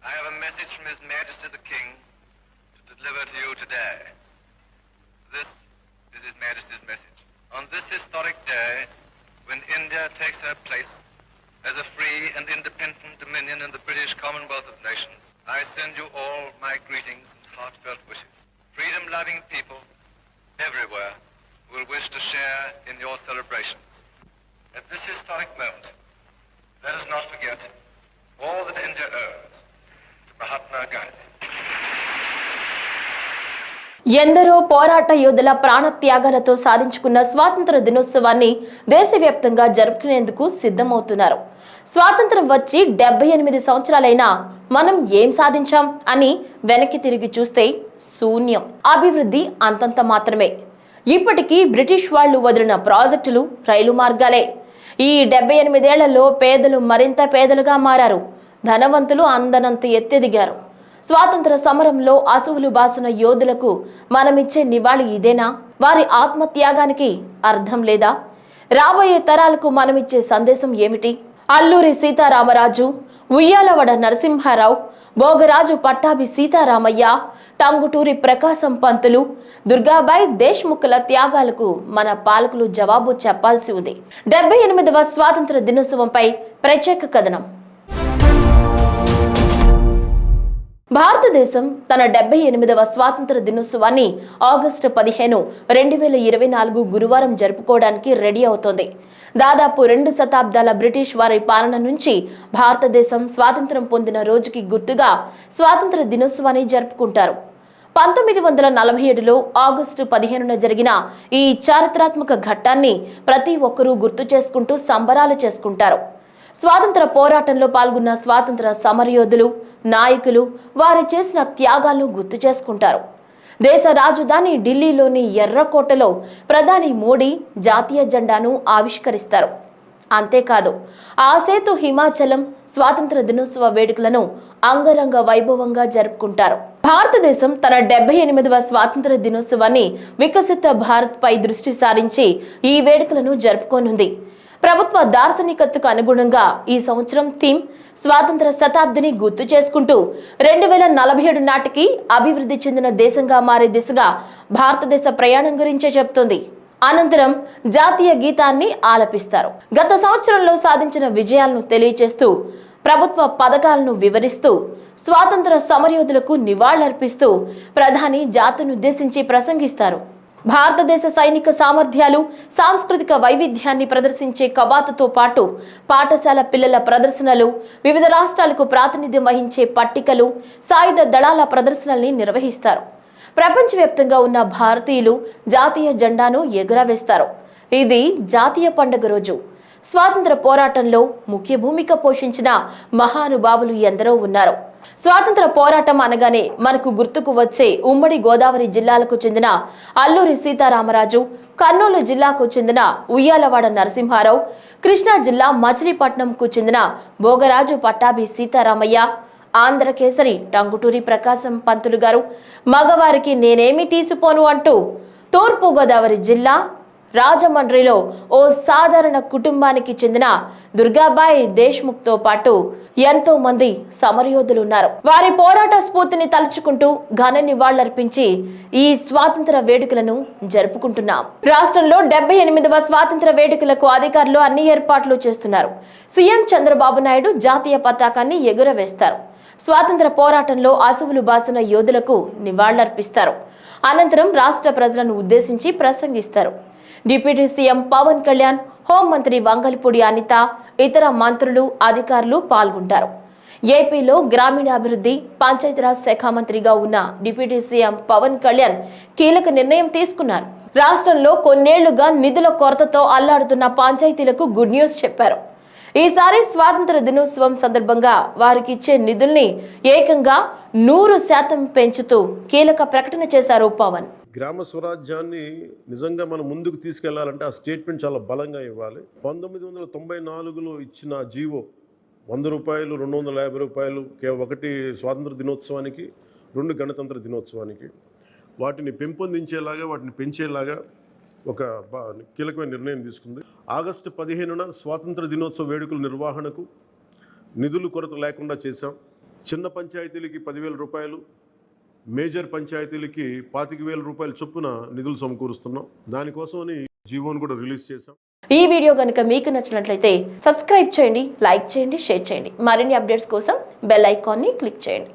I have a message from His Majesty the King to deliver to you today. This is His Majesty's message. On this historic day, when India takes her place as a free and independent dominion in the British Commonwealth of Nations, I send you all my greetings and heartfelt wishes. Freedom-loving people everywhere will wish to share in your celebration. At this historic moment, let us not forget all that India owes to Mahatma Gandhi. ఎందరో పోరాట యోధుల ప్రాణత్యాగాలతో సాధించుకున్న స్వాతంత్ర దినోత్సవాన్ని దేశవ్యాప్తంగా జరుపుకునేందుకు సిద్ధమవుతున్నారు. స్వాతంత్రం వచ్చి 78 సంవత్సరాలైనా మనం ఏం సాధించాం అని వెనక్కి తిరిగి చూస్తే శూన్యం. అభివృద్ధి అంతంత మాత్రమే. ఇప్పటికీ బ్రిటిష్ వాళ్లు వదిలిన ప్రాజెక్టులు, రైలు మార్గాలే. ఈ 78 ఏళ్లలో పేదలు మరింత పేదలుగా మారారు. ధనవంతులు అందనంత ఎత్తెదిగారు. స్వాతంత్ర సమరంలో అసువులు బాసిన యోధులకు మనమిచ్చే నివాళి ఇదేనా? వారి ఆత్మత్యాగానికి అర్థం లేదా? రాబోయే తరాలకు మనమిచ్చే సందేశం ఏమిటి? అల్లూరి సీతారామరాజు, ఉయ్యాలవాడ నరసింహారావు, భోగరాజు పట్టాభి సీతారామయ్య, టంగుటూరి ప్రకాశం పంతులు, దుర్గాబాయి దేశ్ముఖ్ల త్యాగాలకు మన పాలకులు జవాబు చెప్పాల్సి ఉంది. 78వ స్వాతంత్ర దినోత్సవంపై ప్రత్యేక కథనం. భారతదేశం తన 78వ స్వాతంత్ర దినోత్సవాన్ని ఆగస్టు 15, 2024 గురువారం జరుపుకోవడానికి రెడీ అవుతోంది. దాదాపు 2 శతాబ్దాల బ్రిటిష్ వారి పాలన నుంచి భారతదేశం స్వాతంత్రం పొందిన రోజుకి గుర్తుగా స్వాతంత్ర దినోత్సవాన్ని జరుపుకుంటారు. 1947లో ఆగస్టు 15న జరిగిన ఈ చారిత్రాత్మక ఘట్టాన్ని ప్రతి ఒక్కరూ గుర్తు చేసుకుంటూ సంబరాలు చేసుకుంటారు. స్వాతంత్ర పోరాటంలో పాల్గొన్న స్వాతంత్ర సమరయోధులు, నాయకులు వారు చేసిన త్యాగాలను గుర్తు చేసుకుంటారు. దేశ రాజధాని ఢిల్లీలోని ఎర్రకోటలో ప్రధాని మోడీ జాతీయ జెండాను ఆవిష్కరిస్తారు. అంతేకాదు, ఆ సేతు హిమాచలం స్వాతంత్ర దినోత్సవ వేడుకలను అంగరంగ వైభవంగా జరుపుకుంటారు. భారతదేశం తన 78వ స్వాతంత్ర దినోత్సవాన్ని వికసిత భారత్ పై దృష్టి సారించి ఈ వేడుకలను జరుపుకోనుంది. ప్రభుత్వ దార్శనికతకు అనుగుణంగా ఈ సంవత్సరం థీమ్ స్వాతంత్ర శతాబ్దిని గుర్తు చేసుకుంటూ 2047 నాటికి అభివృద్ధి చెందిన దేశంగా మారే దిశగా భారతదేశ ప్రయాణం గురించే చెప్తోంది. అనంతరం జాతీయ గీతాన్ని ఆలపిస్తారు. గత సంవత్సరంలో సాధించిన విజయాలను తెలియజేస్తూ, ప్రభుత్వ పథకాలను వివరిస్తూ, స్వాతంత్ర సమరయోధులకు నివాళులర్పిస్తూ ప్రధాని జాతినుద్దేశించి ప్రసంగిస్తారు. భారతదేశ సైనిక సామర్థ్యాలు, సాంస్కృతిక వైవిధ్యాన్ని ప్రదర్శించే కవాతుతో పాటు పాఠశాల పిల్లల ప్రదర్శనలు, వివిధ రాష్ట్రాలకు ప్రాతినిధ్యం వహించే పట్టికలు, సాయుధ దళాల ప్రదర్శనల్ని నిర్వహిస్తారు. ప్రపంచవ్యాప్తంగా ఉన్న భారతీయులు జాతీయ జెండాను ఎగురవేస్తారు. ఇది జాతీయ పండుగ రోజు. స్వాతంత్ర పోరాటంలో ముఖ్య భూమిక పోషించిన మహానుభావులు ఎందరో ఉన్నారు. స్వాతంత్ర పోరాటం అనగానే మనకు గుర్తుకు వచ్చే ఉమ్మడి గోదావరి జిల్లాలకు చెందిన అల్లూరి సీతారామరాజు, కర్నూలు జిల్లాకు చెందిన ఉయ్యాలవాడ నరసింహారావు, కృష్ణా జిల్లా మచిలీపట్నంకు చెందిన భోగరాజు పట్టాభి సీతారామయ్య, ఆంధ్రకేసరి టంగుటూరి ప్రకాశం పంతులు గారు, మగవారికి నేనేమి తీసిపోను అంటూ తూర్పు గోదావరి జిల్లా రాజమండ్రిలో ఓ సాధారణ కుటుంబానికి చెందిన దుర్గాబాయి దేశ్ముఖ్తో పాటు ఎంతో మంది సమరయోధులు ఉన్నారు. వారి పోరాట స్ఫూర్తిని తలుచుకుంటూ ఘన నివాళులర్పించి ఈ స్వాతంత్ర వేడుకలను జరుపుకుంటున్నాం. రాష్ట్రంలో 78వ స్వాతంత్ర వేడుకలకు అధికారులు అన్ని ఏర్పాట్లు చేస్తున్నారు. సీఎం చంద్రబాబు నాయుడు జాతీయ పతాకాన్ని ఎగురవేస్తారు. స్వాతంత్ర పోరాటంలో అసువులు బాసిన యోధులకు నివాళులర్పిస్తారు. అనంతరం రాష్ట్ర ప్రజలను ఉద్దేశించి ప్రసంగిస్తారు. డిప్యూటీ సీఎం పవన్ కళ్యాణ్, హోంమంత్రి వంగల్పూడి అనిత, ఇతర మంత్రులు, అధికారులు పాల్గొంటారు. ఏపీలో గ్రామీణాభివృద్ధి, పంచాయతీరాజ్ శాఖ మంత్రిగా ఉన్న డిప్యూటీ సీఎం పవన్ కళ్యాణ్ కీలక నిర్ణయం తీసుకున్నారు. రాష్ట్రంలో కొన్నేళ్లుగా నిధుల కొరతతో అల్లాడుతున్న పంచాయతీలకు గుడ్ న్యూస్ చెప్పారు. ఈసారి స్వాతంత్ర దినోత్సవం సందర్భంగా వారికి ఇచ్చే నిధుల్ని ఏకంగా 100% పెంచుతూ కీలక ప్రకటన చేశారు పవన్. గ్రామ స్వరాజ్యాన్ని నిజంగా మనం ముందుకు తీసుకెళ్లాలంటే ఆ స్టేట్మెంట్ చాలా బలంగా ఇవ్వాలి. 1994లో ఇచ్చిన జీవో 100 రూపాయలు, 250 రూపాయలు, ఒకటి స్వాతంత్ర దినోత్సవానికి, 2 గణతంత్ర దినోత్సవానికి, వాటిని పెంపొందించేలాగా, వాటిని పెంచేలాగా ఒక కీలకమైన నిర్ణయం తీసుకుంది. ఆగస్టు 15న స్వాతంత్ర దినోత్సవ వేడుకల నిర్వహణకు నిధులు కొరత లేకుండా చేశాం. చిన్న పంచాయతీలకి 10,000 రూపాయలు, మేజర్ పంచాయతీలకి 25,000 రూపాయల చొప్పున నిధులు సమకూరుస్తున్నాం. దానికోసమని జీవోను కూడా రిలీజ్ చేశాం. ఈ వీడియో కనుక మీకు నచ్చినట్లయితే సబ్స్క్రైబ్ చేయండి, లైక్ చేయండి, షేర్ చేయండి. మరిన్ని అప్డేట్స్ కోసం బెల్ ఐకాన్ని క్లిక్ చేయండి.